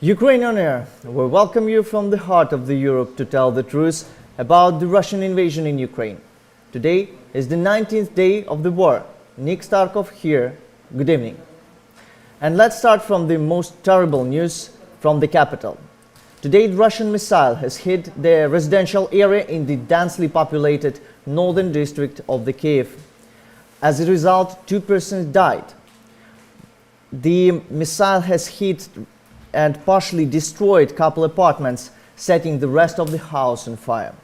Ukrainian Air, we welcome you from the heart of the Europe to tell the truth about the Russian invasion in Ukraine. Today is the 19th day of the war. Nick Starkov here. Good evening. And let's start from the most terrible news from the capital. Today, the Russian missile has hit the residential area in the densely populated northern district of the Kiev. As a result, 2 persons died. The missile has hit and partially destroyed couple apartments, setting the rest of the house on fire.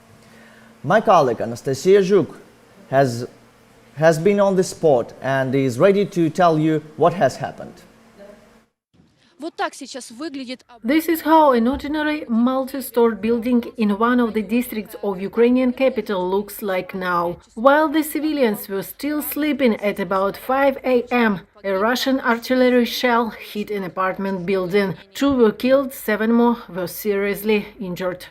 My colleague Anastasia Zhuk has been on the spot and is ready to tell you what has happened. This is how an ordinary multi-stored building in one of the districts of Ukrainian capital looks like now. While the civilians were still sleeping at about 5 a.m., a Russian artillery shell hit an apartment building. 2 were killed, 7 more were seriously injured.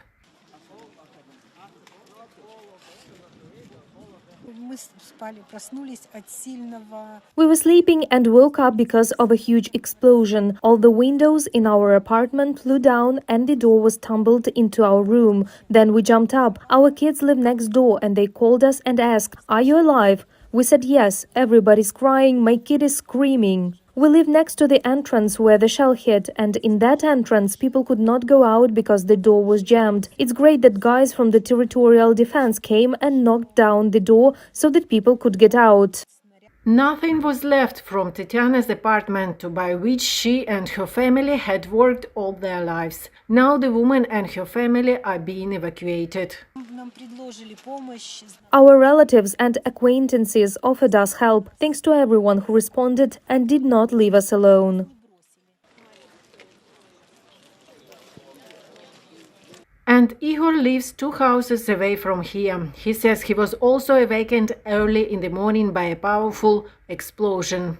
We were sleeping and woke up because of a huge explosion. All the windows in our apartment flew down and the door was tumbled into our room. Then we jumped up. Our kids live next door and they called us and asked, "Are you alive?" We said yes. Everybody's crying. My kid is screaming. We live next to the entrance where the shell hit, and in that entrance people could not go out because the door was jammed. It's great that guys from the territorial defense came and knocked down the door so that people could get out. Nothing was left from Tetiana's apartment, by which she and her family had worked all their lives. Now the woman and her family are being evacuated. Our relatives and acquaintances offered us help. Thanks to everyone who responded and did not leave us alone. And Igor lives 2 houses away from here. He says he was also awakened early in the morning by a powerful explosion.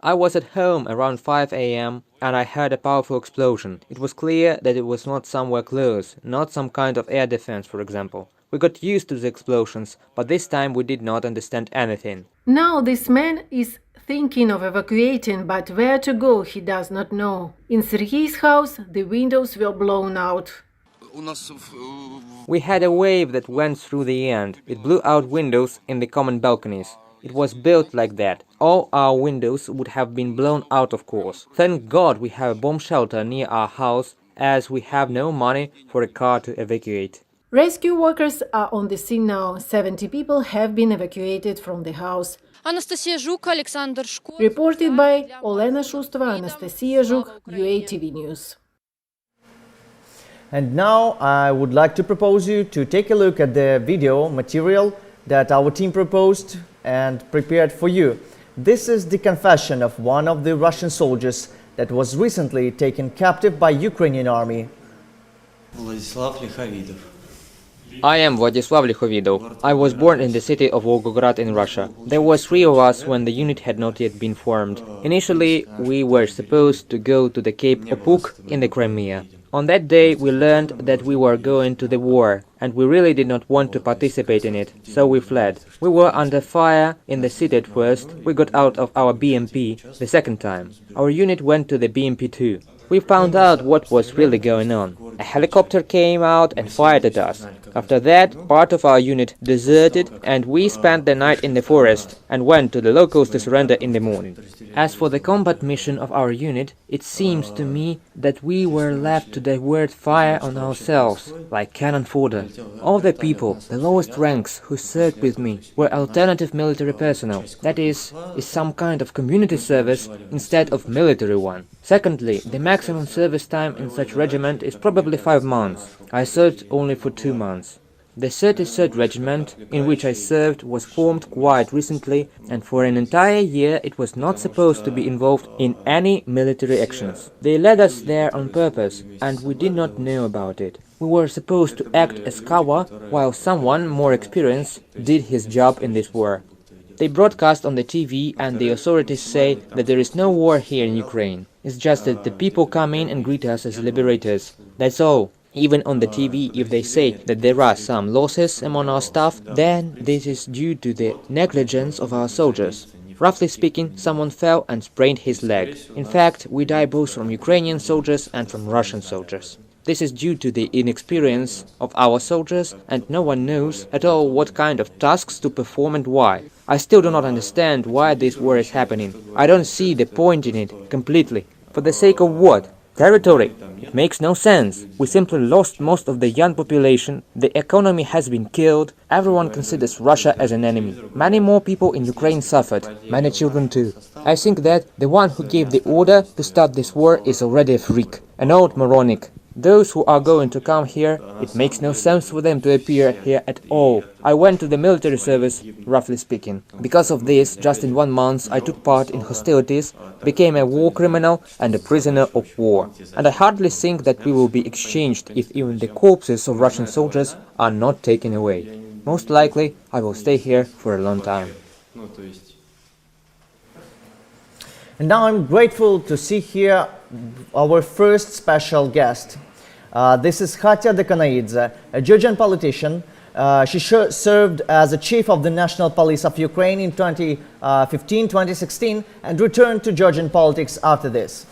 I was at home around 5 a.m. and I heard a powerful explosion. It was clear that it was not somewhere close, not some kind of air defense, for example. We got used to the explosions, but this time we did not understand anything. Now this man is thinking of evacuating, but where to go he does not know. In Sergei's house, the windows were blown out. We had a wave that went through the end. It blew out windows in the common balconies. It was built like that. All our windows would have been blown out, of course. Thank God we have a bomb shelter near our house, as we have no money for a car to evacuate. Rescue workers are on the scene now. 70 people have been evacuated from the house. Anastasia Zhuk, Alexander Shko. Reported by Olena Shustova, Anastasia Zhuk, UATV News. And now I would like to propose you to take a look at the video material that our team proposed and prepared for you. This is the confession of one of the Russian soldiers that was recently taken captive by Ukrainian army. I am Vladislav Likhovidov. I was born in the city of Volgograd in Russia. There were 3 of us when the unit had not yet been formed. Initially, we were supposed to go to the Cape Opuk in the Crimea. On that day, we learned that we were going to the war, and we really did not want to participate in it, so we fled. We were under fire in the city at first. We got out of our BMP the second time. Our unit went to the BMP too. We found out what was really going on. A helicopter came out and fired at us. After that, part of our unit deserted and we spent the night in the forest and went to the locals to surrender in the morning. As for the combat mission of our unit, it seems to me that we were left to divert fire on ourselves, like cannon fodder. All the people, the lowest ranks, who served with me were alternative military personnel, that is some kind of community service instead of military one. Secondly, the maximum service time in such regiment is probably 5 months. I served only for 2 months. The 33rd Regiment, in which I served, was formed quite recently, and for an entire year it was not supposed to be involved in any military actions. They led us there on purpose, and we did not know about it. We were supposed to act as cover, while someone more experienced did his job in this war. They broadcast on the TV, and the authorities say that there is no war here in Ukraine. It's just that the people come in and greet us as liberators. That's all. Even on the TV, if they say that there are some losses among our staff, then this is due to the negligence of our soldiers. Roughly speaking, someone fell and sprained his leg. In fact, we die both from Ukrainian soldiers and from Russian soldiers. This is due to the inexperience of our soldiers, and no one knows at all what kind of tasks to perform and why. I still do not understand why this war is happening. I don't see the point in it completely. For the sake of what? Territory. It makes no sense. We simply lost most of the young population, the economy has been killed, everyone considers Russia as an enemy. Many more people in Ukraine suffered, many children too. I think that the one who gave the order to start this war is already a freak, an old moronic. Those who are going to come here, it makes no sense for them to appear here at all. I went to the military service, roughly speaking. Because of this, just in 1 month, I took part in hostilities, became a war criminal and a prisoner of war. And I hardly think that we will be exchanged if even the corpses of Russian soldiers are not taken away. Most likely, I will stay here for a long time. And now I'm grateful to see here our first special guest. This is Khatya Dekanaidze, a Georgian politician. She served as a chief of the National Police of Ukraine in 2015-2016 and returned to Georgian politics after this.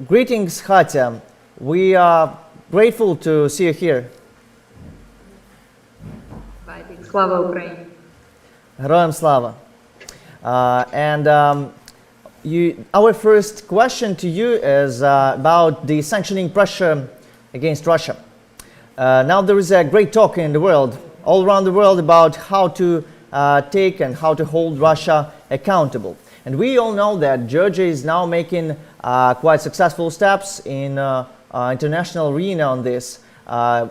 Greetings, Khatya. We are grateful to see you here. Slava Ukraini. Героям слава. Our first question to you is about the sanctioning pressure against Russia. Now there is a great talk in the world, all around the world, about how to take and how to hold Russia accountable. And we all know that Georgia is now making quite successful steps in international arena on this.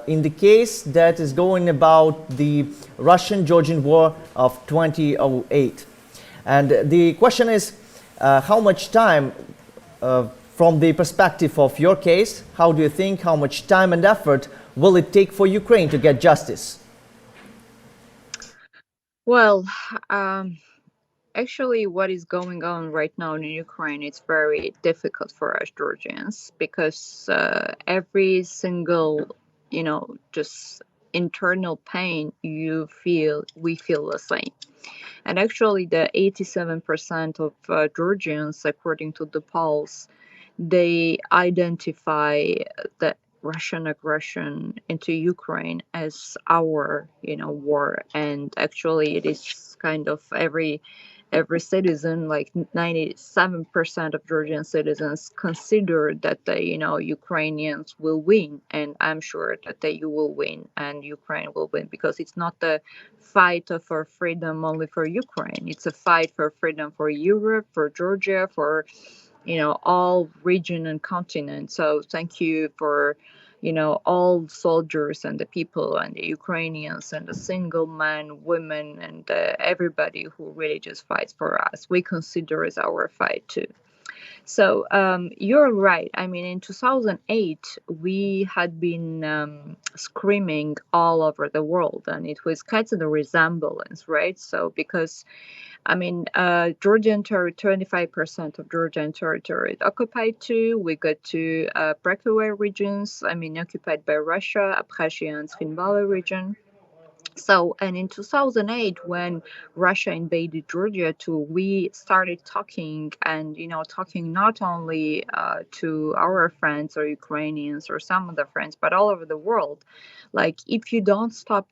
In the case that is going about the Russian-Georgian War of 2008. And the question is, how much time, from the perspective of your case, how do you think, how much time and effort will it take for Ukraine to get justice? Well, actually, what is going on right now in Ukraine, it's very difficult for us Georgians because every single, just internal pain we feel the same. And actually, the 87% of Georgians, according to the polls, they identify the Russian aggression into Ukraine as our, war. And actually, it is kind of every citizen, like 97% of Georgian citizens, consider that the Ukrainians will win, and I'm sure that you will win and Ukraine will win, because it's not the fight for freedom only for Ukraine. It's a fight for freedom for Europe, for Georgia, for all region and continent. So thank you for all soldiers and the people and the Ukrainians and the single men, women, and everybody who really just fights for us. We consider it our fight too. So you're right. I mean, in 2008, we had been screaming all over the world, and it was kind of the resemblance, right? So because, Georgian territory, 25% of Georgian territory is occupied too. We got two breakaway regions, occupied by Russia, Abkhazia and Khin Valley region. So, and in 2008, when Russia invaded Georgia too, we started talking and, talking not only to our friends or Ukrainians or some of the friends, but all over the world. Like, if you don't stop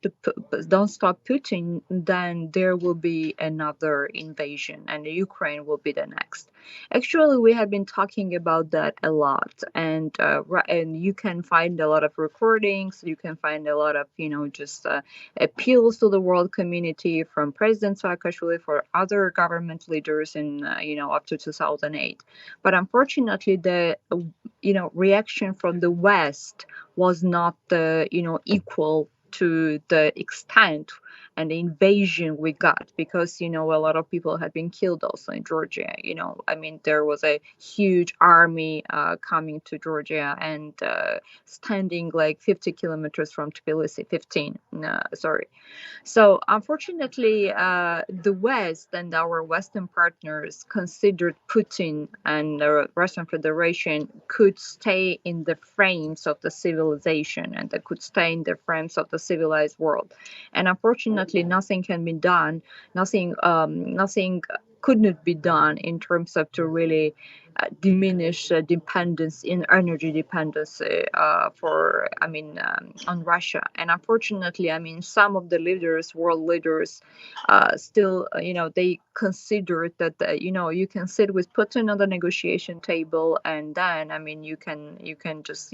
Putin, then there will be another invasion and Ukraine will be the next. Actually, we have been talking about that a lot, and you can find a lot of recordings. You can find a lot of, appeals to the world community from President Saakashvili, for other government leaders in, up to 2008. But unfortunately, the, reaction from the West was not, equal to the extent and the invasion we got, because a lot of people had been killed also in Georgia. There was a huge army coming to Georgia and standing like 50 kilometers from Tbilisi, 15, sorry. So unfortunately, the West and our Western partners considered Putin and the Russian Federation could stay in the frames of the civilization, and they could stay in the frames of the civilized world. And unfortunately, nothing can be done. Nothing couldn't be done in terms of to really diminish dependence in energy dependency on Russia. And unfortunately, some of the leaders, world leaders, still they consider that you can sit with Putin on the negotiation table, and then you can just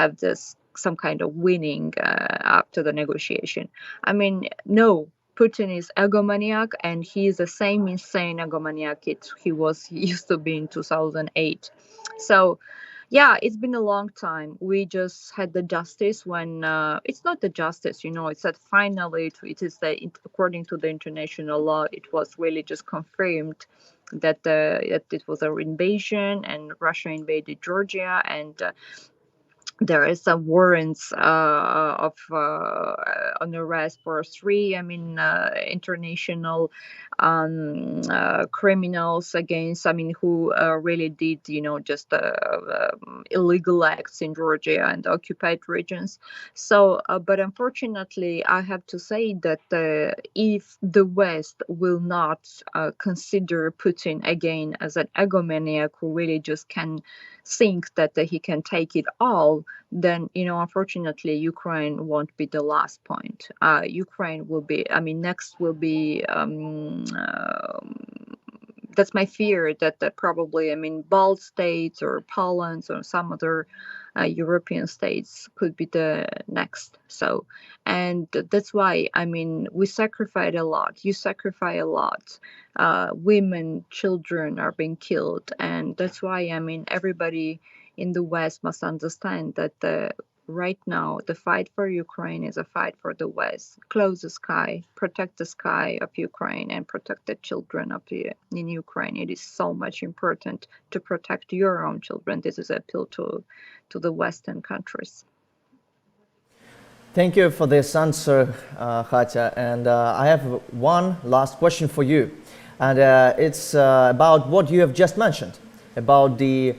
have this some kind of winning after the negotiation. No, Putin is egomaniac, and he is the same insane egomaniac he used to be in 2008. So, yeah, it's been a long time. We just had the justice when it's not the justice, it's that finally according to the international law, it was really just confirmed that that it was an invasion, and Russia invaded Georgia, and there is some warrants of on arrest for three international criminals against who really did just illegal acts in Georgia and occupied regions. So but unfortunately I have to say that if the West will not consider Putin again as an egomaniac who really just can think that he can take it all, then unfortunately Ukraine won't be the last point. Ukraine will be, next will be that's my fear that probably Baltic states or Poland or some other European states could be the next. So, and that's why we sacrifice a lot. You sacrifice a lot. Women, children are being killed, and that's why everybody in the West must understand that right now the fight for Ukraine is a fight for the West. Close the sky, protect the sky of Ukraine, and protect the children in Ukraine. It is so much important to protect your own children. This is an appeal to the Western countries. Thank you for this answer, Katya. And I have one last question for you. And it's about what you have just mentioned, about the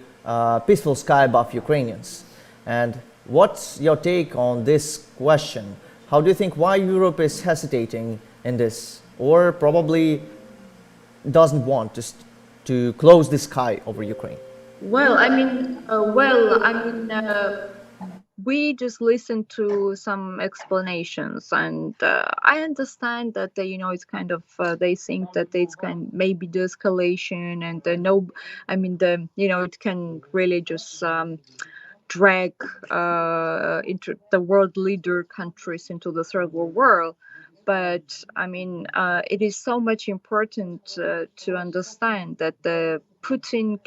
peaceful sky above Ukrainians. And what's your take on this question? How do you think why Europe is hesitating in this, or probably doesn't want to close the sky over Ukraine? Well, we just listened to some explanations, and I understand that it's kind of they think that it's maybe the escalation, and it can really just drag into the world leader countries into the third world war. But it is so much important to understand that the Putin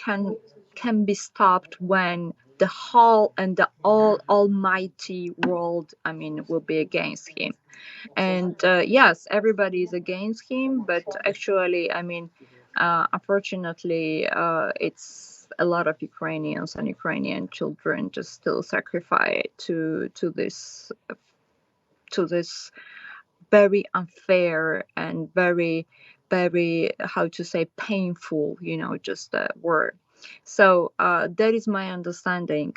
can be stopped when the whole and the almighty world will be against him. And yes, everybody is against him, but actually unfortunately it's a lot of Ukrainians and Ukrainian children just still sacrifice to this very unfair and very, very, how to say, painful just war. So that is my understanding.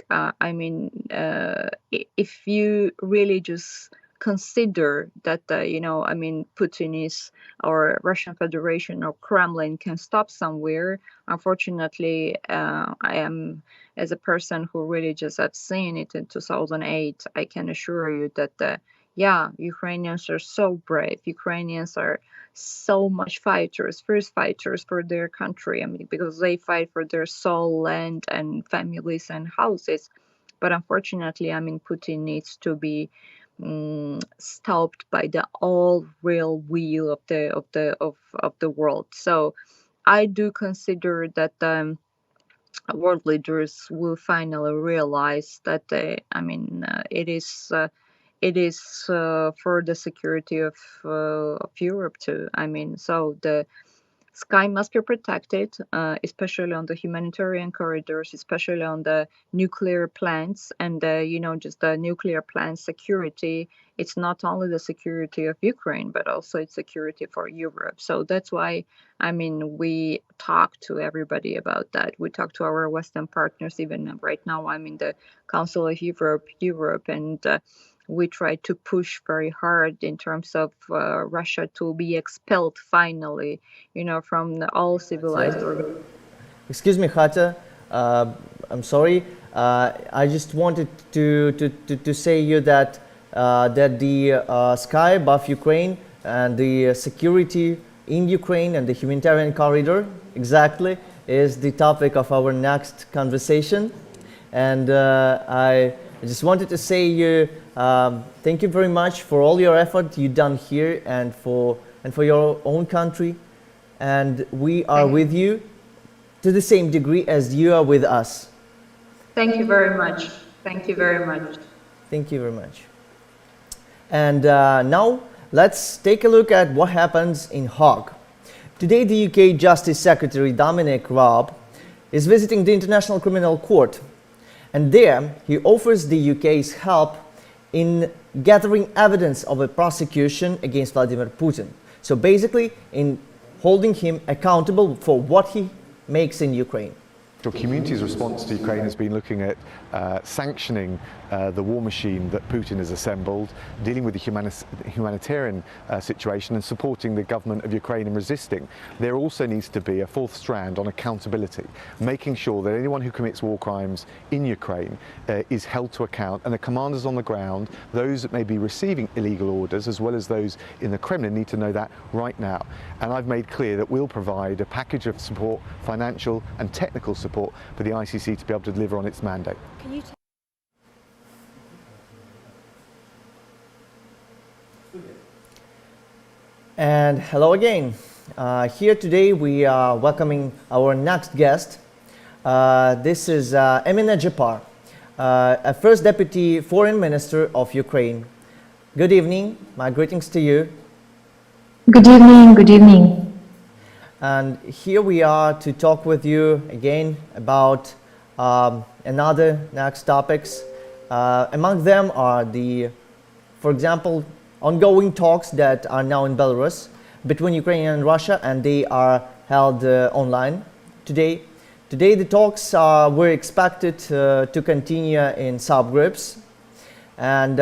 If you really just consider that Putin is, or Russian Federation or Kremlin can stop somewhere, unfortunately I am, as a person who really just have seen it in 2008, I can assure you that yeah, Ukrainians are so brave. Ukrainians are so much fighters, first fighters for their country. Because they fight for their soul, land, and families and houses. But unfortunately, Putin needs to be stopped by the all real will of the world. So I do consider that world leaders will finally realize that it is for the security of Europe too. So the sky must be protected, especially on the humanitarian corridors, especially on the nuclear plants, and just the nuclear plant security. It's not only the security of Ukraine, but also it's security for Europe. So that's why we talk to everybody about that. We talk to our Western partners. Even right now I'm in the Council of Europe, and we try to push very hard in terms of Russia to be expelled finally, from all civilized organizations. Excuse me, Khata. I'm sorry. I just wanted to say you that that the sky above Ukraine and the security in Ukraine and the humanitarian corridor exactly is the topic of our next conversation. And I just wanted to say you thank you very much for all your effort you've done here and for your own country. And we are with you to the same degree as you are with us. Thank you very much. Thank you very much. Thank you very much. And now let's take a look at what happens in Hague. Today the UK Justice Secretary Dominic Raab is visiting the International Criminal Court, and there he offers the UK's help in gathering evidence of a prosecution against Vladimir Putin. So basically in holding him accountable for what he makes in Ukraine. The community's response to Ukraine has been looking at sanctioning the war machine that Putin has assembled, dealing with the humanitarian situation and supporting the government of Ukraine in resisting. There also needs to be a fourth strand on accountability, making sure that anyone who commits war crimes in Ukraine is held to account, and the commanders on the ground, those that may be receiving illegal orders as well as those in the Kremlin, need to know that right now. And I've made clear that we'll provide a package of support, financial and technical support for the ICC to be able to deliver on its mandate. Can you And hello again. Here today we are welcoming our next guest. This is Emina Japar, a First Deputy Foreign Minister of Ukraine. Good evening. My greetings to you. Good evening. Good evening. And here we are to talk with you again about another next topics. Among them are for example, ongoing talks that are now in Belarus between Ukraine and Russia, and they are held online today. Today the talks were expected to continue in subgroups, and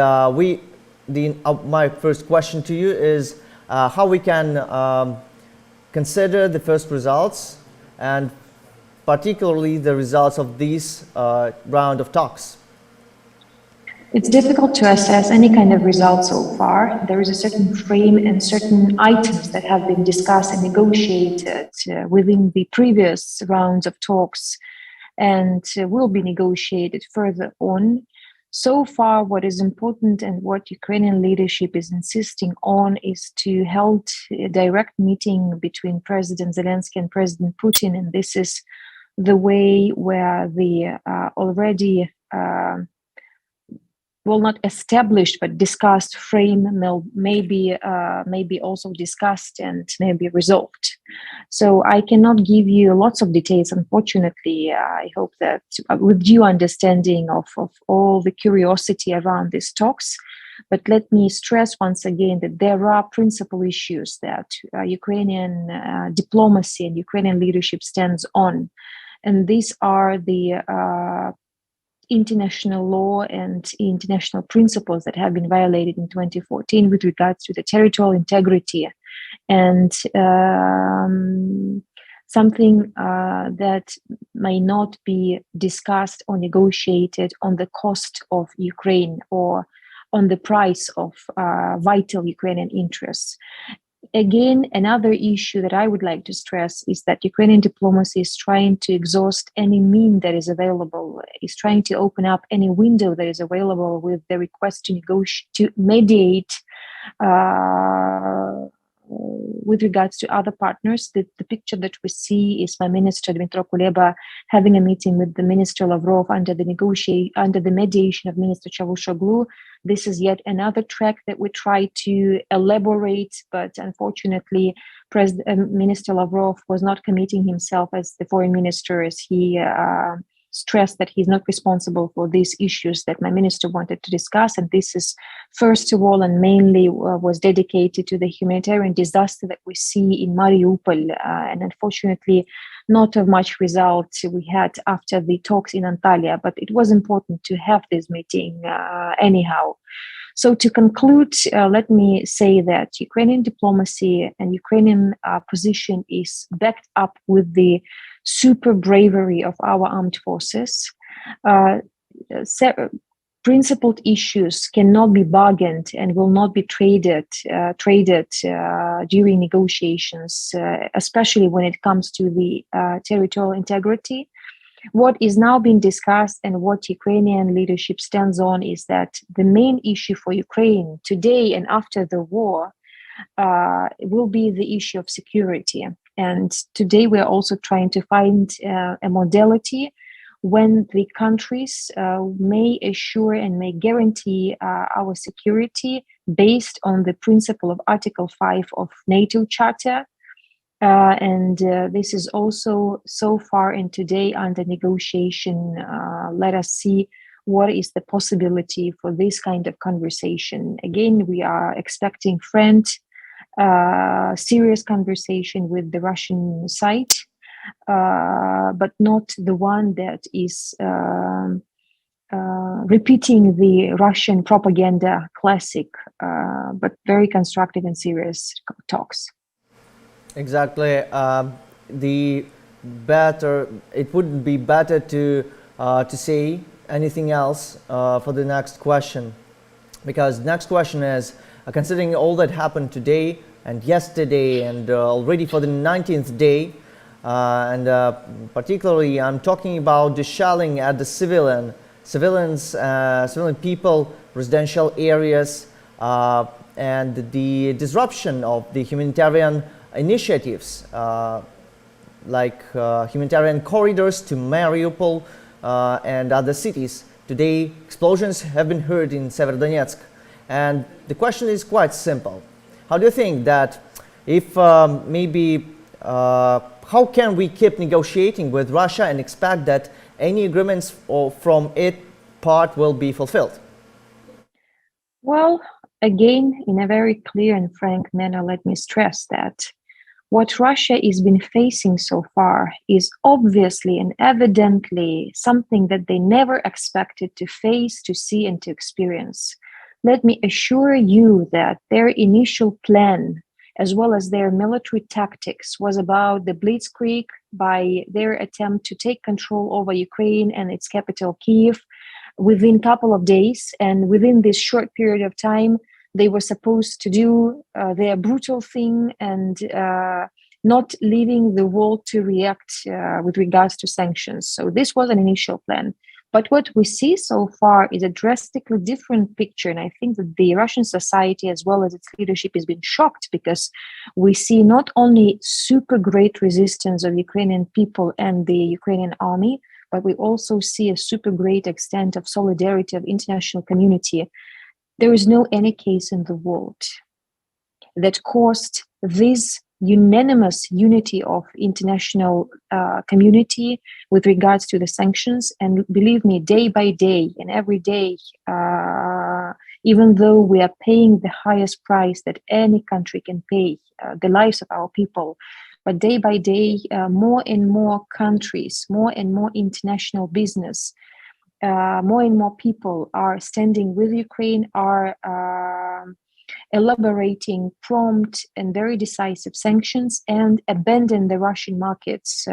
my first question to you is how we can consider the first results, and particularly the results of this round of talks. It's difficult to assess any kind of results so far. There is a certain frame and certain items that have been discussed and negotiated within the previous rounds of talks and will be negotiated further on. So far, what is important and what Ukrainian leadership is insisting on is to hold a direct meeting between President Zelensky and President Putin, and this is the way where the already not established but discussed frame may be also discussed and may be resolved. So I cannot give you lots of details, unfortunately. I hope that with due understanding of all the curiosity around these talks. But let me stress once again that there are principal issues that Ukrainian diplomacy and Ukrainian leadership stands on. And these are the international law and international principles that have been violated in 2014 with regards to the territorial integrity, and something that may not be discussed or negotiated on the cost of Ukraine or on the price of vital Ukrainian interests. Again, another issue that I would like to stress is that Ukrainian diplomacy is trying to exhaust any mean that is available, is trying to open up any window that is available with the request to negotiate, to mediate with regards to other partners. The picture that we see is my minister Dmytro Kuleba having a meeting with the minister Lavrov under the mediation of Minister Çavuşoğlu. This is yet another track that we try to elaborate, but unfortunately, Minister Lavrov was not committing himself as the foreign minister, as he stressed that he's not responsible for these issues that my minister wanted to discuss. And this is, first of all, and mainly was dedicated to the humanitarian disaster that we see in Mariupol. And unfortunately, not of much result we had after the talks in Antalya, but it was important to have this meeting anyhow. So to conclude, let me say that Ukrainian diplomacy and Ukrainian position is backed up with the super bravery of our armed forces. Principled issues cannot be bargained and will not be traded during negotiations, especially when it comes to the territorial integrity. What is now being discussed and what Ukrainian leadership stands on is that the main issue for Ukraine today and after the war will be the issue of security. And today we are also trying to find a modality when the countries may assure and may guarantee our security based on the principle of Article 5 of NATO Charter. And this is also so far and today under negotiation. Let us see what is the possibility for this kind of conversation. Again, we are expecting frank, serious conversation with the Russian side. But not the one that is repeating the Russian propaganda classic, but very constructive and serious talks. Exactly. It wouldn't be better to say anything else for the next question, because next question is considering all that happened today and yesterday and already for the 19th day. Particularly, I'm talking about the shelling at the civilian people, residential areas, and the disruption of the humanitarian initiatives, like humanitarian corridors to Mariupol and other cities. Today, explosions have been heard in Severodonetsk, and the question is quite simple. How do you think that if how can we keep negotiating with Russia and expect that any agreements from its part will be fulfilled? Well, again, in a very clear and frank manner, let me stress that what Russia has been facing so far is obviously and evidently something that they never expected to face, to see, and to experience. Let me assure you that their initial plan, as well as their military tactics, was about the blitzkrieg by their attempt to take control over Ukraine and its capital, Kyiv, within a couple of days. And within this short period of time, they were supposed to do their brutal thing and not leaving the world to react with regards to sanctions. So this was an initial plan. But what we see so far is a drastically different picture. And I think that the Russian society, as well as its leadership, has been shocked, because we see not only super great resistance of Ukrainian people and the Ukrainian army, but we also see a super great extent of solidarity of international community. There is no any case in the world that caused this unanimous unity of international community with regards to the sanctions. And believe me, day by day and every day, even though we are paying the highest price that any country can pay, the lives of our people, but day by day, more and more countries, more and more international business, more and more people are standing with Ukraine, are elaborating prompt and very decisive sanctions and abandon the Russian markets.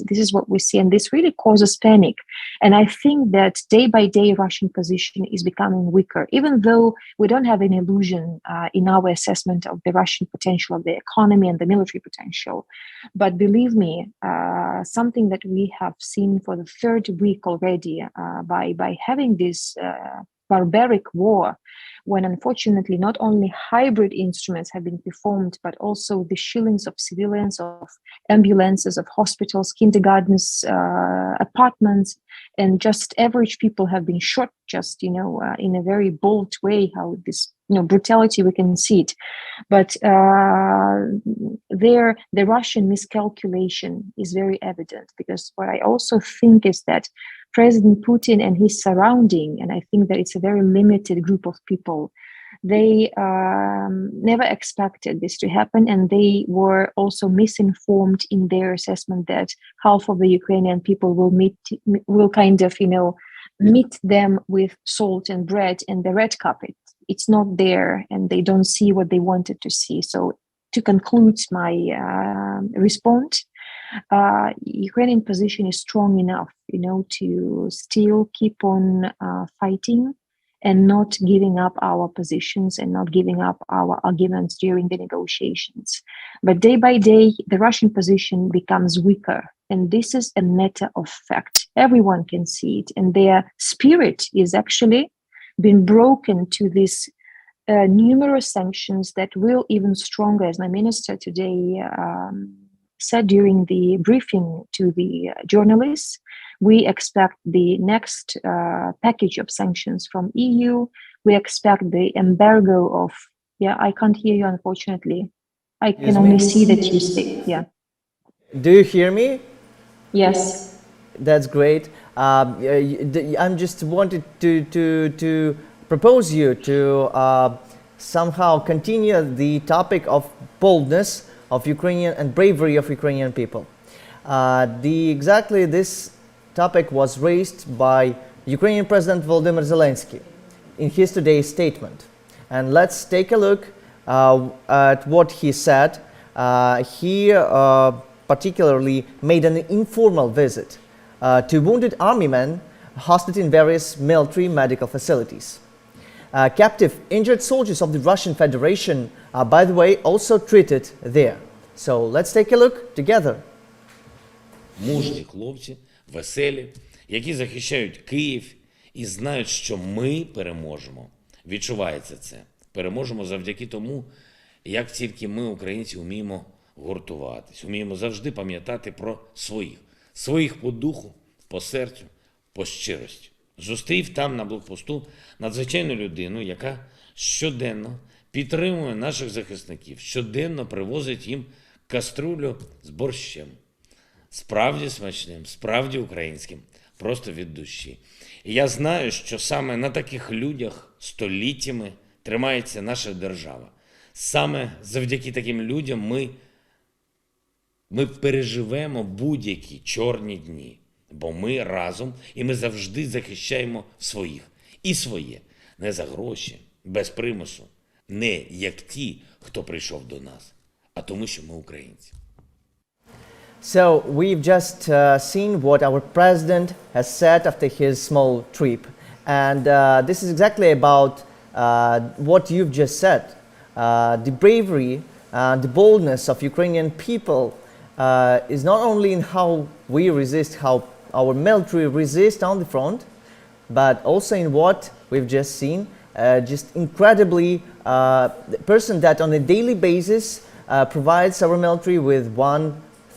This is what we see, and this really causes panic. And I think that day by day, Russian position is becoming weaker, even though we don't have any illusion in our assessment of the Russian potential of the economy and the military potential. But believe me, something that we have seen for the third week already by having this barbaric war, when unfortunately not only hybrid instruments have been performed, but also the shellings of civilians, of ambulances, of hospitals, kindergartens, apartments, and just average people have been shot, just, in a very bold way, how this, brutality, we can see it. But the Russian miscalculation is very evident, because what I also think is that President Putin and his surrounding, and I think that it's a very limited group of people, they never expected this to happen, and they were also misinformed in their assessment that half of the Ukrainian people will meet them with salt and bread and the red carpet. it's not there, and they don't see what they wanted to see. So to conclude my response, Ukrainian position is strong enough, to still keep on fighting and not giving up our positions and not giving up our arguments during the negotiations. But day by day, the Russian position becomes weaker. And this is a matter of fact. Everyone can see it. And their spirit is actually been broken to these numerous sanctions that will even stronger, as my minister today said during the briefing to the journalists. We expect the next package of sanctions from EU. We expect the embargo of, I can't hear you, unfortunately. I can only see that you speak, Do you hear me? Yes. That's great. I'm just wanted to propose you to somehow continue the topic of boldness of Ukrainian and bravery of Ukrainian people. Exactly this topic was raised by Ukrainian President Volodymyr Zelensky in his today's statement. And let's take a look at what he said. He particularly made an informal visit to wounded army men hosted in various military medical facilities. Captive injured soldiers of the Russian Federation are, by the way, also treated there. So let's take a look together. Мужні хлопці, веселі, які захищають Київ і знають, що ми переможемо. Відчувається це. Переможемо завдяки тому, як тільки ми, українці, вміємо гуртуватись, вміємо завжди пам'ятати про своїх. Своїх по духу, по серцю, по щирості. Зустрів там на блокпосту надзвичайну людину, яка щоденно підтримує наших захисників, щоденно привозить їм каструлю з борщем. Справді смачним, справді українським, просто від душі. І я знаю, що саме на таких людях століттями тримається наша держава. Саме завдяки таким людям ми переживемо будь-які чорні дні. Бо ми разом, і ми завжди захищаємо своїх. І своє. Не за гроші, без примусу. Не як ті, хто прийшов до нас, а тому, що ми українці. So we've just seen what our president has said after his small trip. And this is exactly about what you've just said. The bravery and the boldness of Ukrainian people is not only in how we resist, how our military resists on the front, but also in what we've just seen, just incredibly person that on a daily basis provides our military with one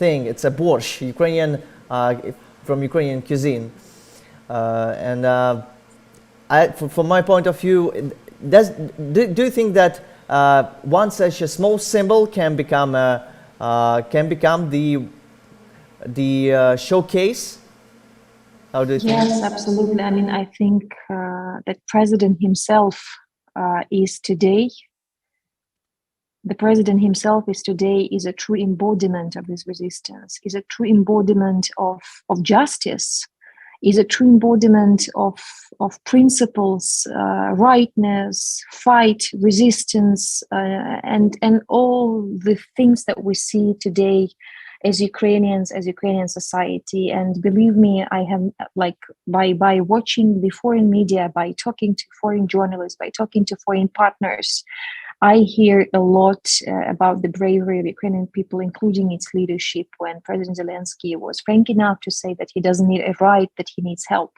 thing. It's a borscht, Ukrainian, from Ukrainian cuisine. From my point of view, do you think that one such a small symbol can become the showcase? How do you think? Yes, absolutely. I mean, I think that President himself is today. The President himself is a true embodiment of this resistance, is a true embodiment of justice, is a true embodiment of principles, rightness, fight, resistance, and all the things that we see today as Ukrainians, as Ukrainian society. And believe me, I have, like, by watching the foreign media, by talking to foreign journalists, by talking to foreign partners, I hear a lot about the bravery of Ukrainian people, including its leadership, when President Zelensky was frank enough to say that he doesn't need a right, that he needs help.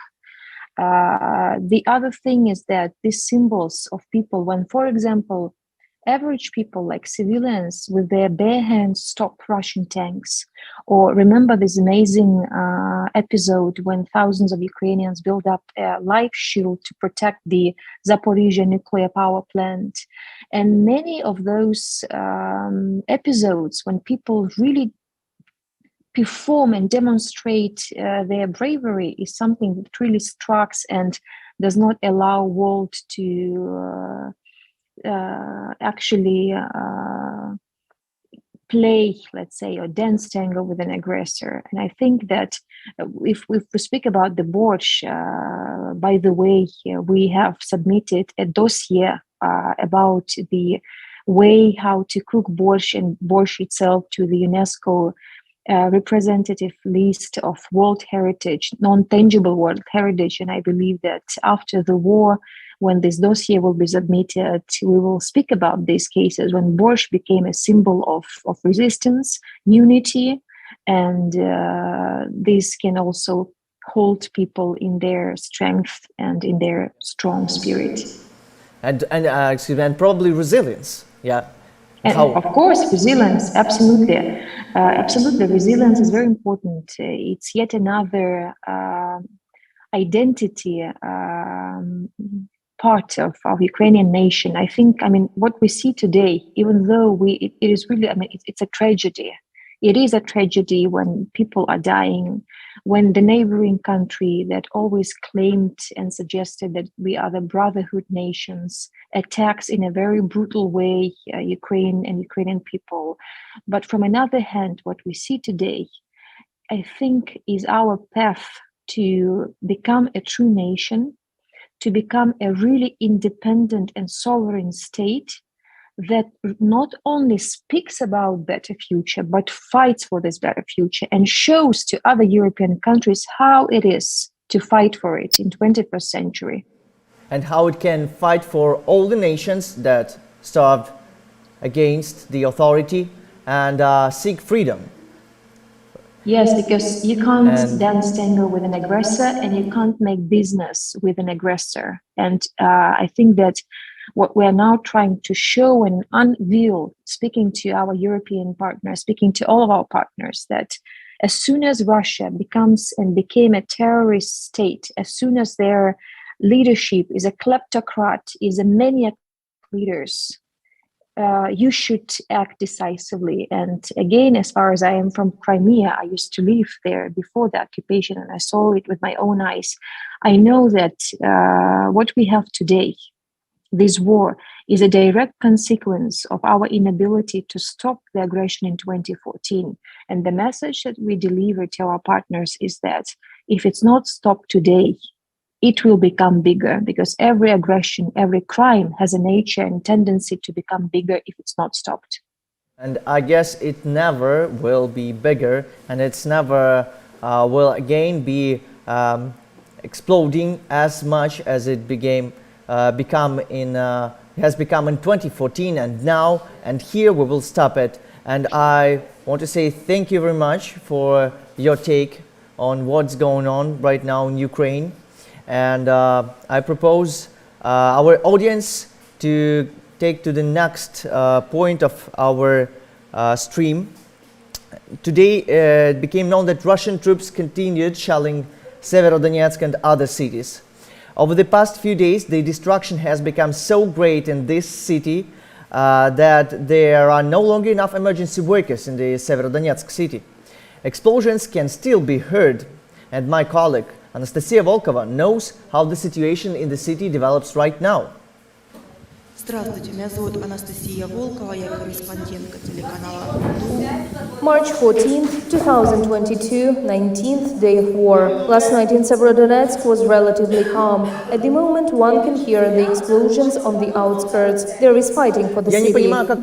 The other thing is that these symbols of people, when, for example, average people like civilians with their bare hands stop Russian tanks, or remember this amazing episode when thousands of Ukrainians built up a life shield to protect the Zaporizhia nuclear power plant. And many of those episodes when people really perform and demonstrate their bravery is something that really strikes and does not allow world to actually play, let's say, or dance tango with an aggressor. And I think that if we speak about the borscht, by the way, we have submitted a dossier about the way how to cook borscht and borscht itself to the UNESCO representative list of World Heritage, non-tangible World Heritage. And I believe that after the war, when this dossier will be submitted, we will speak about these cases when borscht became a symbol of resistance, unity, and this can also hold people in their strength and in their strong spirit. And probably resilience. Yeah. And of course, resilience, absolutely. Absolutely, resilience is very important. It's yet another identity part of our Ukrainian nation. I think, what we see today, even though it is really, it's a tragedy. It is a tragedy when people are dying, when the neighboring country that always claimed and suggested that we are the brotherhood nations attacks in a very brutal way Ukraine and Ukrainian people. But from another hand, what we see today, I think, is our path to become a true nation, to become a really independent and sovereign state that not only speaks about better future, but fights for this better future and shows to other European countries how it is to fight for it in 21st century. And how it can fight for all the nations that starved against the authority and seek freedom. Yes, because you can't dance tango with an aggressor and you can't make business with an aggressor. And I think that what we are now trying to show and unveil, speaking to our European partners, speaking to all of our partners, that as soon as Russia became a terrorist state, as soon as their leadership is a kleptocrat, is a maniac leaders, you should act decisively. And again, as far as I am from Crimea, I used to live there before the occupation and I saw it with my own eyes. I know that what we have today, this war, is a direct consequence of our inability to stop the aggression in 2014. And the message that we deliver to our partners is that if it's not stopped today, it will become bigger, because every aggression, every crime has a nature and tendency to become bigger if it's not stopped. And I guess it never will be bigger, and it's never will again be exploding as much as it has become in 2014 and now, and here we will stop it. And I want to say thank you very much for your take on what's going on right now in Ukraine. And I propose our audience to take to the next point of our stream. Today it became known that Russian troops continued shelling Severodonetsk and other cities. Over the past few days, the destruction has become so great in this city that there are no longer enough emergency workers in the Severodonetsk city. Explosions can still be heard, and my colleague Anastasia Volkova knows how the situation in the city develops right now. Здравствуйте, меня зовут Анастасия Волкова, я корреспондентка телеканала. March 14th, 2022, 19th day of war. Last night in Severodonetsk was relatively calm. At the moment, one can hear the explosions on the outskirts. There is fighting for the city. Behind me,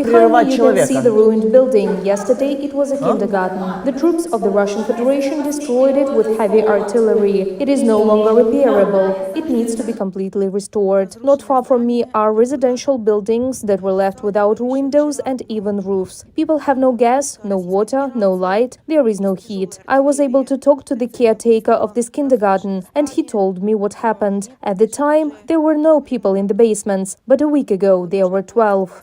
you can see the ruined building. Yesterday, it was a kindergarten. The troops of the Russian Federation destroyed it with heavy artillery. It is no longer repairable. It needs to be completely restored. Not far from me are residential buildings that were left without windows and even roofs. People have no gas, no water, no light, there is no heat. I was able to talk to the caretaker of this kindergarten, and he told me what happened. At the time, there were no people in the basements, but a week ago there were 12.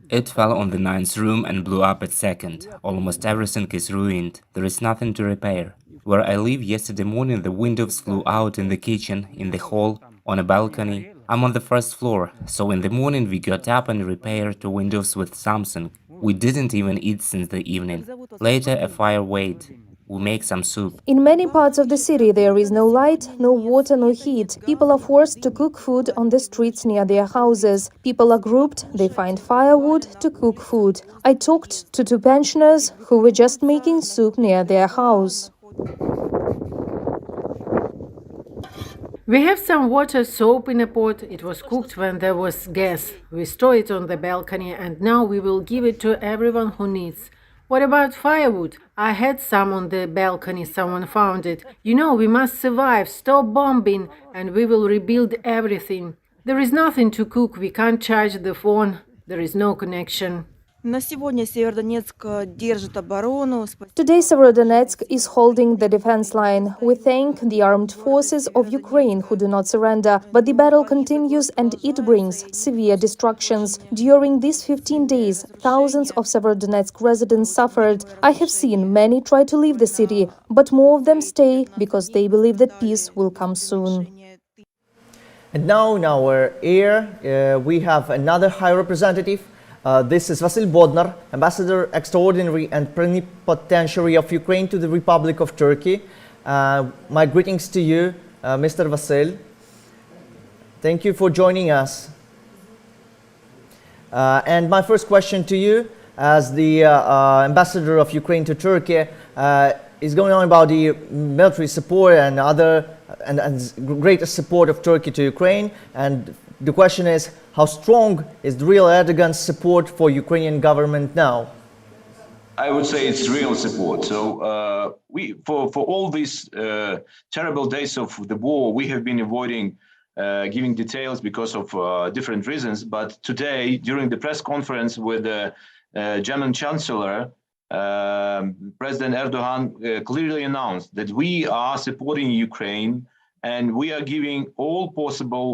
It fell on the 9th room and blew up at second. Almost everything is ruined. There is nothing to repair. Where I live, yesterday morning the windows flew out in the kitchen, in the hall, on a balcony. I'm on the first floor, so in the morning we got up and repaired the windows with something. We didn't even eat since the evening. Later a fire wait. We make some soup. In many parts of the city there is no light, no water, no heat. People are forced to cook food on the streets near their houses. People are grouped, they find firewood to cook food. I talked to 2 pensioners who were just making soup near their house. We have some water soap in a pot. It was cooked when there was gas. We store it on the balcony and now we will give it to everyone who needs. What about firewood? I had some on the balcony, someone found it. You know, we must survive, stop bombing, and we will rebuild everything. There is nothing to cook, we can't charge the phone, there is no connection. На сегодня Северодонецк держит оборону. Today, Severodonetsk is holding the defense line. We thank the armed forces of Ukraine who do not surrender, but the battle continues and it brings severe destructions. During these 15 days, thousands of Severodonetsk residents suffered. I have seen many try to leave the city, but more of them stay because they believe that peace will come soon. And now in our air, we have another High Representative. This is Vasil Bodnar, Ambassador Extraordinary and Plenipotentiary of Ukraine to the Republic of Turkey. My greetings to you, Mr. Vasil. Thank you for joining us. And my first question to you, as the Ambassador of Ukraine to Turkey, is going on about the military support and other and greater support of Turkey to Ukraine. And the question is, how strong is the real Erdogan's support for Ukrainian government now? I would say it's real support. So for all these terrible days of the war, we have been avoiding giving details because of different reasons. But today, during the press conference with the German Chancellor, President Erdogan clearly announced that we are supporting Ukraine and we are giving all possible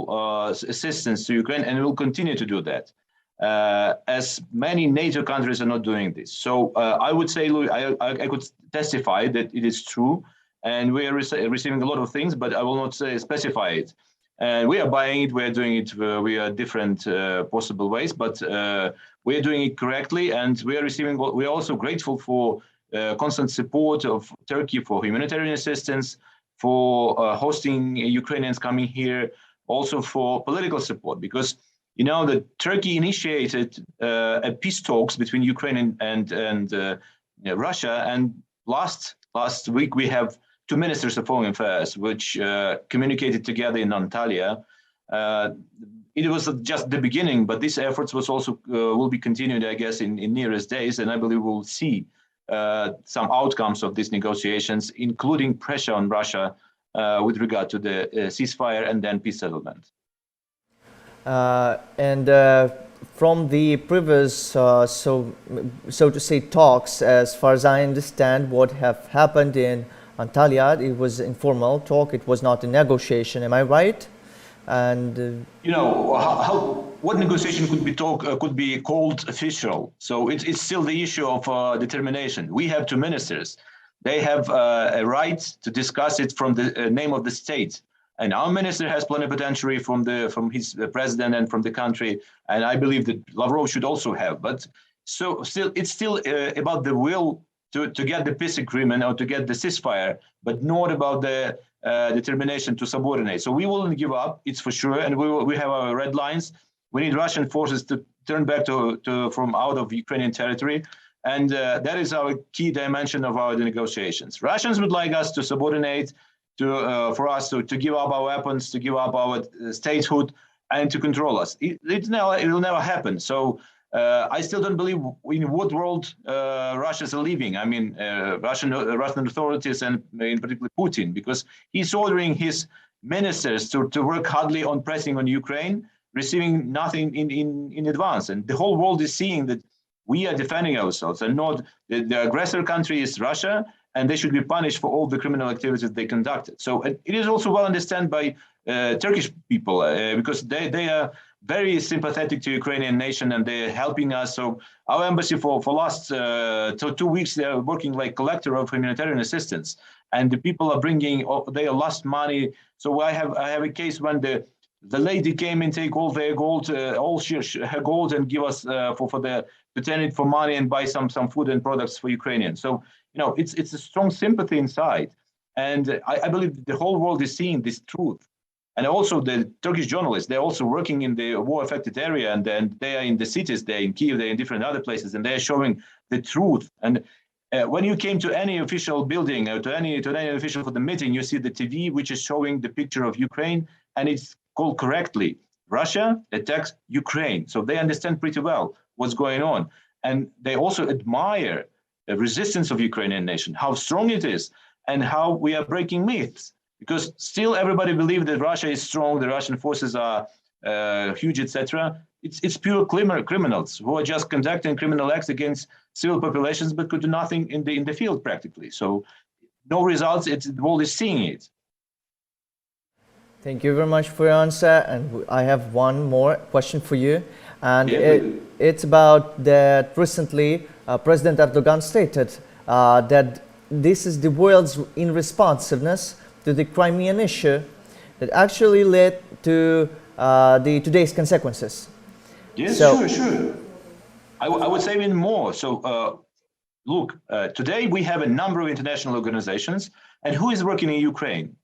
assistance to Ukraine, and we'll continue to do that, as many NATO countries are not doing this. So I would say, Louis, I could testify that it is true, and we are receiving a lot of things, but I will not specify it. And we are buying it, we are doing it via different possible ways, but we are doing it correctly, and we are receiving. We are also grateful for constant support of Turkey for humanitarian assistance, for hosting Ukrainians coming here, also for political support, because you know that Turkey initiated a peace talks between Ukraine and Russia, and last week we have two ministers of foreign affairs which communicated together in Antalya. It was just the beginning, but these efforts was also will be continued, I guess, in nearest days, and I believe we'll see some outcomes of these negotiations, including pressure on Russia with regard to the ceasefire and then peace settlement. From the previous, so to say, talks, as far as I understand, what have happened in Antalya, it was informal talk. It was not a negotiation. Am I right? And you know what negotiation could be called official. So it's still the issue of determination. We have two ministers. They have a right to discuss it from the name of the state. And our minister has plenipotentiary from his president and from the country. And I believe that Lavrov should also have. But so it's still about the will to get the peace agreement or to get the ceasefire, but not about the determination to subordinate. So we won't give up, it's for sure, and we have our red lines. We need Russian forces to turn back from out of Ukrainian territory, and that is our key dimension of our negotiations. Russians would like us to subordinate, for us to give up our weapons, to give up our statehood, and to control us. It will never happen. So I still don't believe in what world Russians are living. I mean, Russian authorities and in particular Putin, because he's ordering his ministers to work hardly on pressing on Ukraine, receiving nothing in advance. And the whole world is seeing that we are defending ourselves and not the aggressor country is Russia, and they should be punished for all the criminal activities they conducted. So it is also well understood by Turkish people because they are very sympathetic to Ukrainian nation and they're helping us. So our embassy for last 2 weeks, they are working like collector of humanitarian assistance, and the people are bringing their lost money. So I have a case when the lady came and take all their gold, all her gold, and give us to turn it for money and buy some food and products for Ukrainians. So you know it's a strong sympathy inside, and I believe the whole world is seeing this truth. And also the Turkish journalists, they're also working in the war-affected area, and then they are in the cities, they're in Kiev, they're in different other places, and they're showing the truth. And When you came to any official building or to any official for the meeting, you see the TV which is showing the picture of Ukraine, and it's called correctly Russia attacks Ukraine. So they understand pretty well what's going on, and they also admire the resistance of Ukrainian nation, how strong it is, and how we are breaking myths. Because still everybody believes that Russia is strong, the Russian forces are huge, etc. It's pure criminals who are just conducting criminal acts against civil populations, but could do nothing in the field practically. So no results. The world is seeing it. Thank you very much for your answer. And I have one more question for you. And it's about that recently President Erdogan stated that this is the world's irresponsiveness to the Crimean issue that actually led to today's consequences. Yes, so, sure. I would say even more. So look, today we have a number of international organizations, and who is working in Ukraine?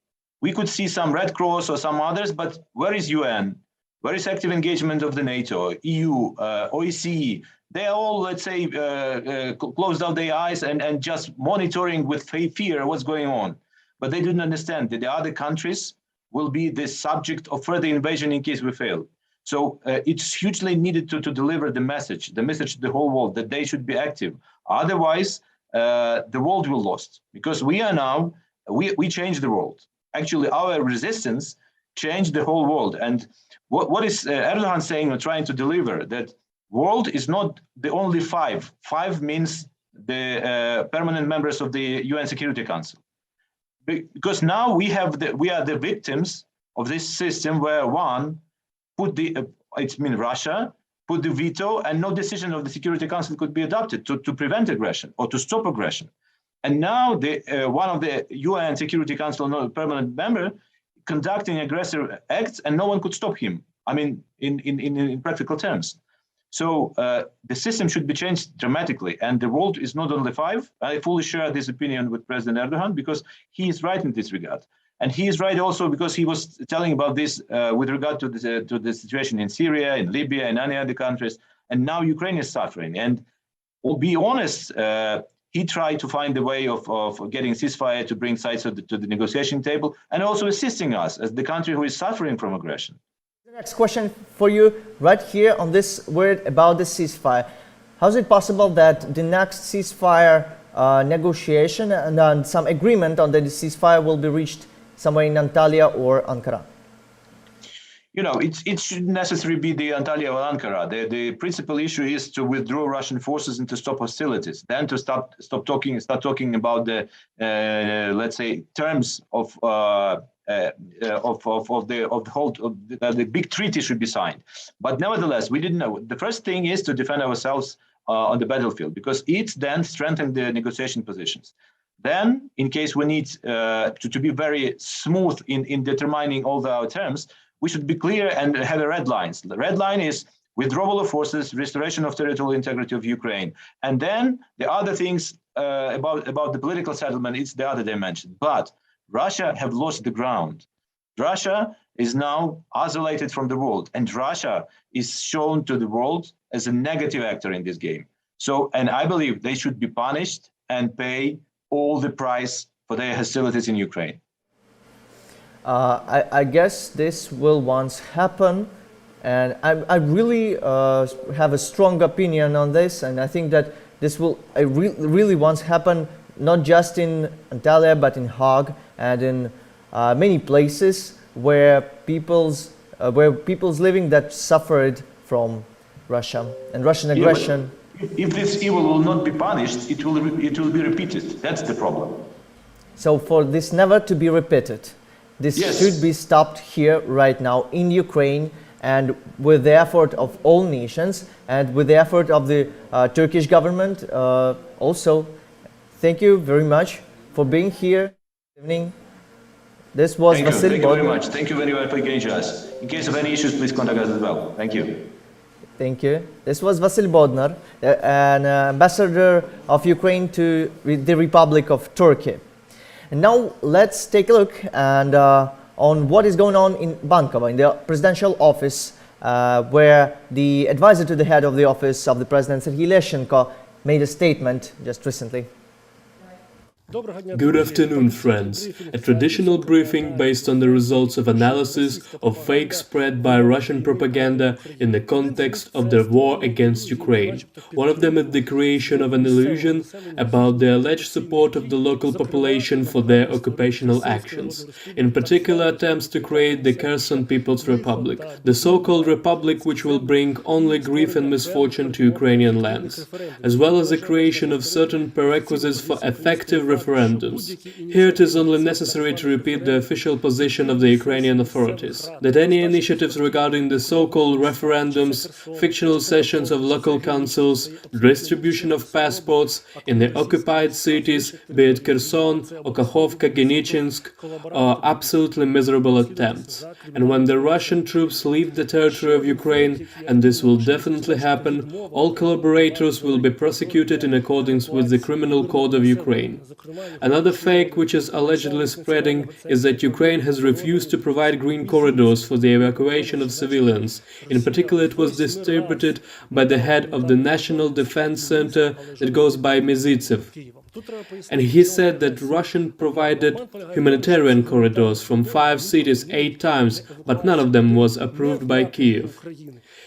We could see some Red Cross or some others, but where is UN? Where is active engagement of the NATO, EU, OEC? They are all, let's say, closed out their eyes and just monitoring with fear what's going on. But they didn't understand that the other countries will be the subject of further invasion in case we fail. So it's hugely needed to deliver the message to the whole world that they should be active. Otherwise, the world will lost, because we are now, we changed the world. Actually, our resistance changed the whole world. And what is Erdogan saying or trying to deliver? That world is not the only five. Five means the permanent members of the UN Security Council. Because now we are the victims of this system where one put Russia put the veto, and no decision of the Security Council could be adopted to prevent aggression or to stop aggression. And now one of the UN Security Council permanent member conducting aggressive acts, and no one could stop him. I mean, in practical terms. So the system should be changed dramatically, and the world is not only five. I fully share this opinion with President Erdogan, because he is right in this regard. And he is right also because he was telling about this with regard to the situation in Syria, in Libya, and any other countries. And now Ukraine is suffering. And we'll be honest, he tried to find a way of getting ceasefire to bring sides to the negotiation table, and also assisting us as the country who is suffering from aggression. The next question for you right here on this word about the ceasefire. How is it possible that the next ceasefire negotiation and some agreement on the ceasefire will be reached somewhere in Antalya or Ankara? You know, it shouldn't necessarily be the Antalya or Ankara. The principal issue is to withdraw Russian forces and to stop hostilities. Then to start talking about the let's say terms of the big treaty should be signed. But nevertheless, we didn't know. The first thing is to defend ourselves on the battlefield, because it's then strengthen the negotiation positions. Then, in case we need to be very smooth in determining all our terms, we should be clear and have a red lines. The red line is withdrawal of forces, restoration of territorial integrity of Ukraine. And then the other things about the political settlement, it's the other dimension. But Russia have lost the ground. Russia is now isolated from the world, and Russia is shown to the world as a negative actor in this game. So, and I believe they should be punished and pay all the price for their hostilities in Ukraine. I guess this will once happen, and I really have a strong opinion on this, and I think that this will really once happen, not just in Antalya but in Hague and in many places where people's living that suffered from Russia and Russian aggression. If this evil will not be punished, it will be repeated. That's the problem. So for this never to be repeated, this should be stopped here right now in Ukraine, and with the effort of all nations and with the effort of the Turkish government also. Thank you very much for being here this evening. This was Vasil. Thank you very much. Thank you very much for engaging us. In case of any issues, please contact us as well. Thank you. Thank you. This was Vasil Bodnar, an ambassador of Ukraine to the Republic of Turkey. And now let's take a look on what is going on in Bankova, in the presidential office, where the advisor to the head of the office of the president, Serhiy Leshchenko, made a statement just recently. Good afternoon, friends. A traditional briefing based on the results of analysis of fakes spread by Russian propaganda in the context of their war against Ukraine. One of them is the creation of an illusion about the alleged support of the local population for their occupational actions, in particular attempts to create the Kherson People's Republic, the so-called republic which will bring only grief and misfortune to Ukrainian lands, as well as the creation of certain prerequisites for effective referendums. Here it is only necessary to repeat the official position of the Ukrainian authorities, that any initiatives regarding the so-called referendums, fictional sessions of local councils, distribution of passports in the occupied cities, be it Kherson, Okakhovka, Genichinsk, are absolutely miserable attempts. And when the Russian troops leave the territory of Ukraine, and this will definitely happen, all collaborators will be prosecuted in accordance with the Criminal Code of Ukraine. Another fake which is allegedly spreading is that Ukraine has refused to provide green corridors for the evacuation of civilians. In particular, it was distributed by the head of the National Defense Center that goes by Mizitsev. And he said that Russia provided humanitarian corridors from 5 cities 8 times, but none of them was approved by Kiev.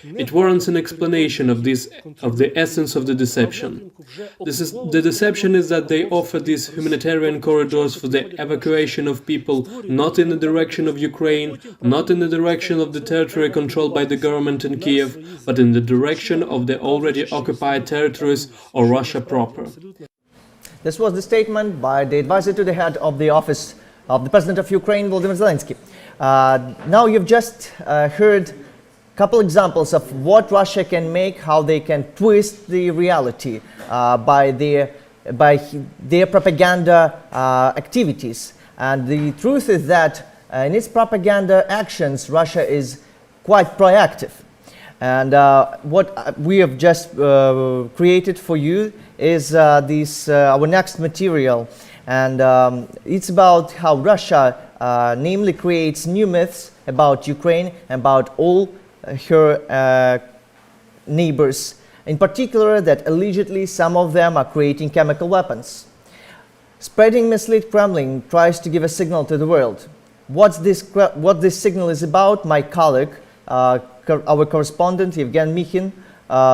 It warrants an explanation of the essence of the deception. The deception is that they offer these humanitarian corridors for the evacuation of people not in the direction of Ukraine, not in the direction of the territory controlled by the government in Kiev, but in the direction of the already occupied territories or Russia proper. This was the statement by the advisor to the head of the office of the President of Ukraine, Volodymyr Zelensky. Now you've just heard a couple examples of what Russia can make, how they can twist the reality by their propaganda activities. And the truth is that in its propaganda actions, Russia is quite proactive. And what we have just created for you is our next material, and it's about how Russia namely creates new myths about Ukraine, about all her neighbors, in particular that allegedly some of them are creating chemical weapons. Spreading mislead Kremlin tries to give a signal to the world. What this signal is about, my colleague, our correspondent Evgen Mikhin,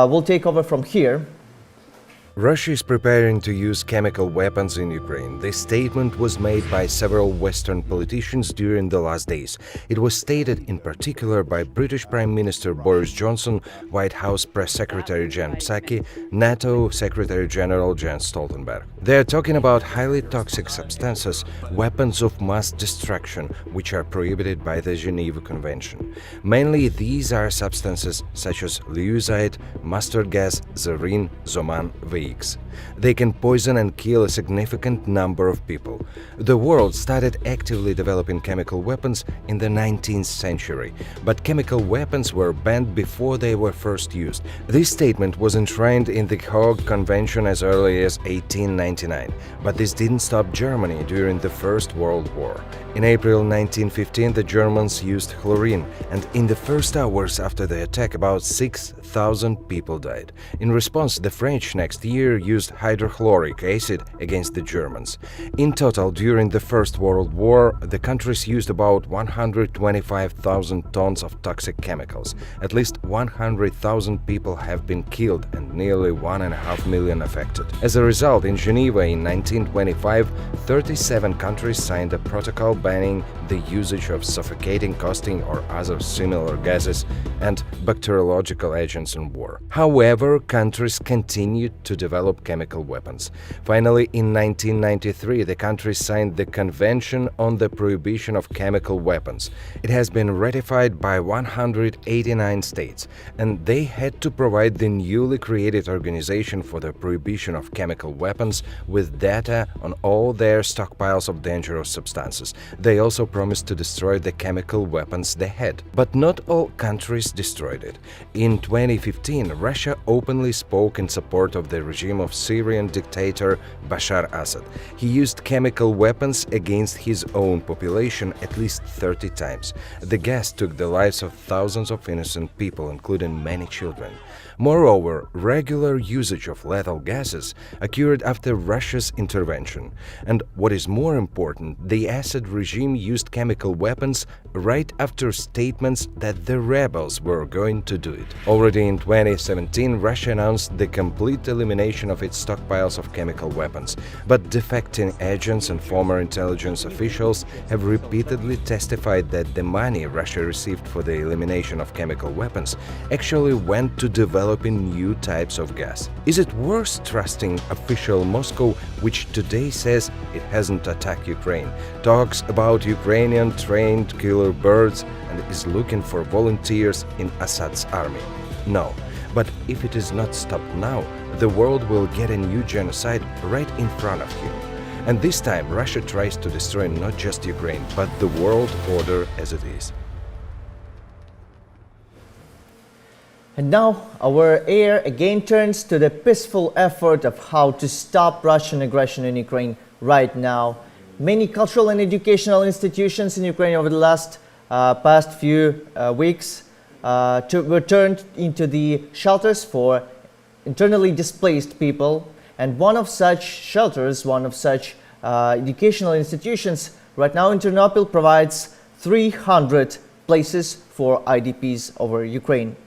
will take over from here. Russia is preparing to use chemical weapons in Ukraine. This statement was made by several Western politicians during the last days. It was stated in particular by British Prime Minister Boris Johnson, White House Press Secretary Jen Psaki, NATO Secretary General Jens Stoltenberg. They are talking about highly toxic substances, weapons of mass destruction, which are prohibited by the Geneva Convention. Mainly these are substances such as leucide, mustard gas, sarin, zoman, VX. They can poison and kill a significant number of people. The world started actively developing chemical weapons in the 19th century, but chemical weapons were banned before they were first used. This statement was enshrined in the Hague Convention as early as 1899, but this didn't stop Germany during the First World War. In April 1915, the Germans used chlorine, and in the first hours after the attack, about 6,000 people died. In response, the French next year used hydrochloric acid against the Germans. In total, during the First World War, the countries used about 125,000 tons of toxic chemicals. At least 100,000 people have been killed and nearly 1.5 million affected. As a result, in Geneva in 1925, 37 countries signed a protocol banning the usage of suffocating, caustic or other similar gases and bacteriological agents in war. However, countries continued to develop chemical weapons. Finally, in 1993, the countries signed the Convention on the Prohibition of Chemical Weapons. It has been ratified by 189 states, and they had to provide the newly created Organization for the Prohibition of Chemical Weapons with data on all their stockpiles of dangerous substances. They also promised to destroy the chemical weapons they had. But not all countries destroyed it. In 2015, Russia openly spoke in support of the regime of Syrian dictator Bashar Assad. He used chemical weapons against his own population at least 30 times. The gas took the lives of thousands of innocent people, including many children. Moreover, regular usage of lethal gases occurred after Russia's intervention. And what is more important, the Assad regime used chemical weapons right after statements that the rebels were going to do it. Already in 2017, Russia announced the complete elimination of its stockpiles of chemical weapons. But defecting agents and former intelligence officials have repeatedly testified that the money Russia received for the elimination of chemical weapons actually went to developing new types of gas. Is it worth trusting official Moscow, which today says it hasn't attacked Ukraine, talks about Ukrainian trained killer birds, and is looking for volunteers in Assad's army? No. But if it is not stopped now, the world will get a new genocide right in front of him. And this time Russia tries to destroy not just Ukraine, but the world order as it is. And now our air again turns to the peaceful effort of how to stop Russian aggression in Ukraine right now. Many cultural and educational institutions in Ukraine over the past few weeks were turned into the shelters for internally displaced people. And one of such shelters, one of such educational institutions right now in Ternopil provides 300 places for IDPs over Ukraine.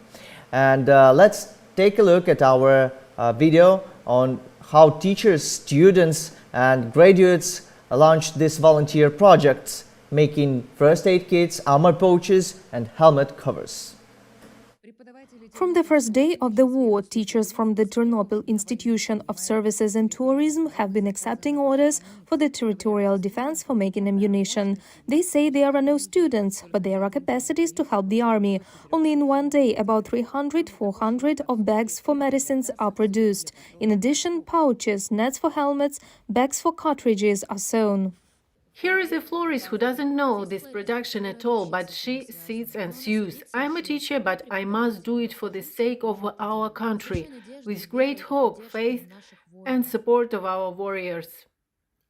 And let's take a look at our video on how teachers, students and graduates launched this volunteer project, making first aid kits, armor pouches and helmet covers. From the first day of the war, teachers from the Ternopil Institution of Services and Tourism have been accepting orders for the territorial defense for making ammunition. They say there are no students, but there are capacities to help the army. Only in one day, about 300-400 of bags for medicines are produced. In addition, pouches, nets for helmets, bags for cartridges are sewn. Here is a florist who doesn't know this production at all, but she sits and sews. I'm a teacher, but I must do it for the sake of our country, with great hope, faith and support of our warriors.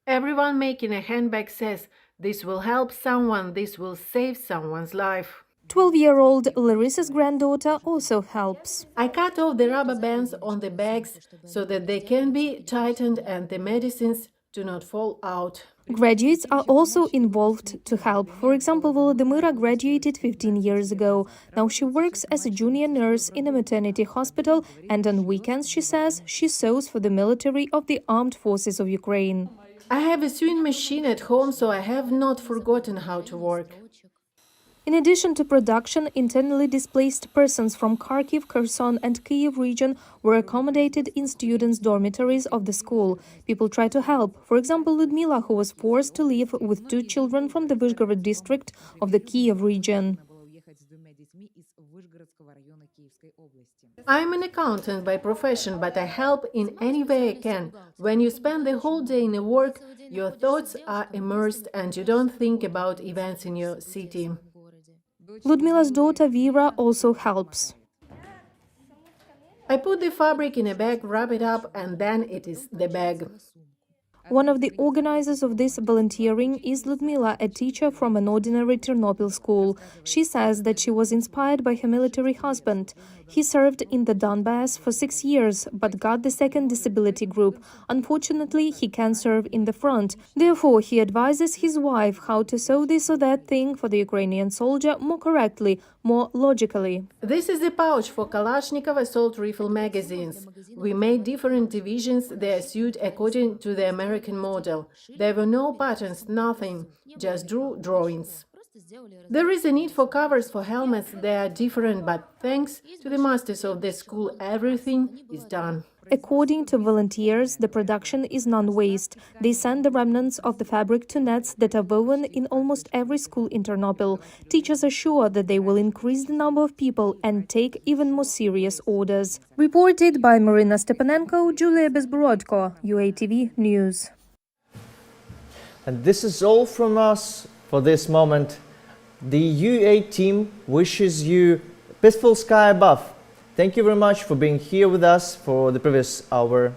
Everyone making a handbag says, this will help someone, this will save someone's life. 12-year-old Larissa's granddaughter also helps. I cut off the rubber bands on the bags so that they can be tightened and the medicines do not fall out. Graduates are also involved to help. For example, Volodymyra graduated 15 years ago. Now she works as a junior nurse in a maternity hospital, and on weekends, she says, she sews for the military of the armed forces of Ukraine. I have a sewing machine at home, so I have not forgotten how to work. In addition to production, internally displaced persons from Kharkiv, Kherson and Kyiv region were accommodated in students' dormitories of the school. People try to help. For example, Ludmila, who was forced to live with 2 children from the Vyshgorod district of the Kyiv region. I'm an accountant by profession, but I help in any way I can. When you spend the whole day in a work, your thoughts are immersed and you don't think about events in your city. Ludmila's daughter Vera also helps. I put the fabric in a bag, wrap it up, and then it is the bag. One of the organizers of this volunteering is Ludmila, a teacher from an ordinary Ternopil school. She says that she was inspired by her military husband. He served in the Donbass for 6 years, but got the second disability group. Unfortunately, he can't serve in the front. Therefore, he advises his wife how to sew this or that thing for the Ukrainian soldier more correctly, more logically. This is a pouch for Kalashnikov assault rifle magazines. We made different divisions. They are sewed according to the American model. There were no patterns, nothing, just drawings. There is a need for covers for helmets. They are different, but thanks to the masters of the school, everything is done. According to volunteers, the production is non-waste. They send the remnants of the fabric to nets that are woven in almost every school in Ternopil. Teachers are sure that they will increase the number of people and take even more serious orders. Reported by Marina Stepanenko, Julia Bezborodko, UATV News. And this is all from us for this moment. The UA team wishes you peaceful sky above. Thank you very much for being here with us for the previous hour.